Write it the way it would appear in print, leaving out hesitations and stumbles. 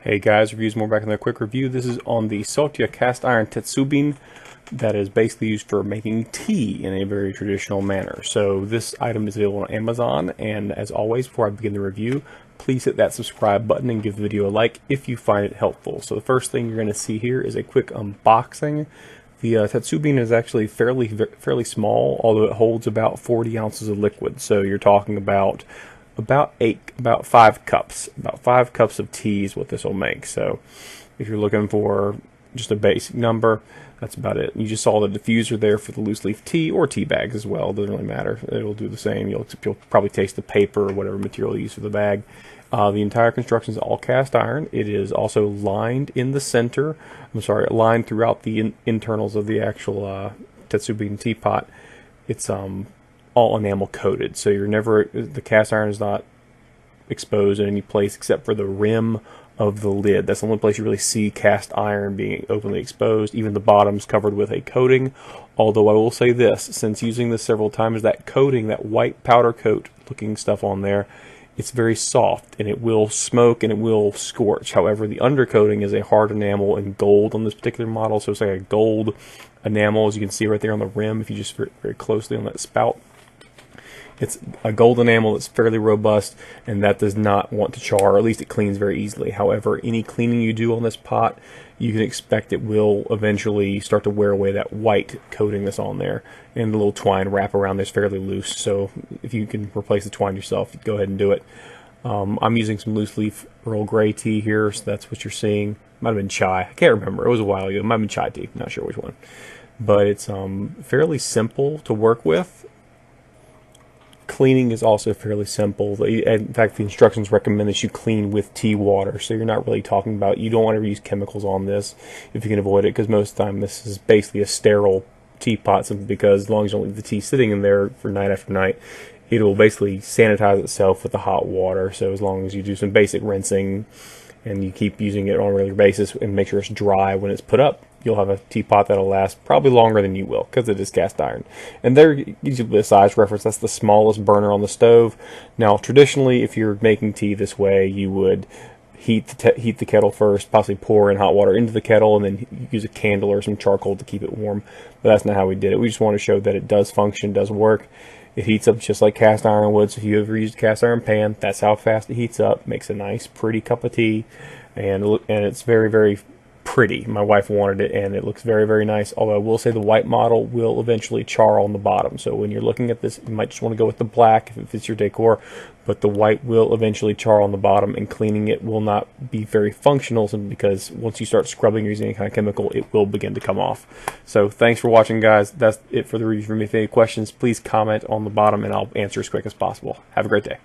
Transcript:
Hey guys, reviews more back in the quick review. This is on the Sotya cast iron Tetsubin that is basically used for making tea in a very traditional manner. So this item is available on Amazon, and as always, before I begin the review, please hit that subscribe button and give the video a like if you find it helpful. So the first thing you're going to see here is a quick unboxing. The Tetsubin is actually fairly small, although it holds about 40 ounces of liquid. So you're talking about 5 cups. About 5 cups of tea is what this will make. So if you're looking for just a basic number, that's about it. You just saw the diffuser there for the loose leaf tea, or tea bags as well. It doesn't really matter. It'll do the same. You'll probably taste the paper or whatever material you use for the bag. The entire construction is all cast iron. It is also lined in the center. Lined throughout the internals of the actual Tetsubin teapot. It's all enamel coated, so the cast iron is not exposed in any place except for the rim of the lid. That's the only place you really see cast iron being openly exposed. Even the bottom's covered with a coating, although I will say this, since using this several times, that coating, that white powder coat looking stuff on there, it's very soft and it will smoke and it will scorch. However, the undercoating is a hard enamel in gold on this particular model, so it's like a gold enamel, as you can see right there on the rim if you just very closely on that spout. It's a gold enamel that's fairly robust, and that does not want to char, or at least it cleans very easily. However, any cleaning you do on this pot, you can expect it will eventually start to wear away that white coating that's on there. And the little twine wrap around there is fairly loose, so if you can replace the twine yourself, go ahead and do it. I'm using some loose leaf Earl Grey tea here, so that's what you're seeing. Might have been chai. I can't remember. It was a while ago. It might have been chai tea. Not sure which one. But it's fairly simple to work with. Cleaning is also fairly simple. In fact, the instructions recommend that you clean with tea water, so you're not really talking about, you don't want to use chemicals on this if you can avoid it, because most of the time this is basically a sterile teapot, simply because as long as you don't leave the tea sitting in there for night after night, it will basically sanitize itself with the hot water. So as long as you do some basic rinsing and you keep using it on a regular basis and make sure it's dry when it's put up, you'll have a teapot that'll last probably longer than you will, because it is cast iron. And there, usually the size reference, that's the smallest burner on the stove. Now, traditionally, if you're making tea this way, you would heat the kettle first, possibly pour in hot water into the kettle, and then use a candle or some charcoal to keep it warm. But that's not how we did it. We just want to show that it does function, does work. It heats up just like cast iron would. So if you ever used a cast iron pan, that's how fast it heats up. Makes a nice, pretty cup of tea, and it's very, very pretty. My wife wanted it, and it looks very, very nice. Although I will say the white model will eventually char on the bottom. So when you're looking at this, you might just want to go with the black if it fits your decor. But the white will eventually char on the bottom, and cleaning it will not be very functional, simply because once you start scrubbing or using any kind of chemical, it will begin to come off. So thanks for watching, guys. That's it for the review. If you have any questions, please comment on the bottom, and I'll answer as quick as possible. Have a great day.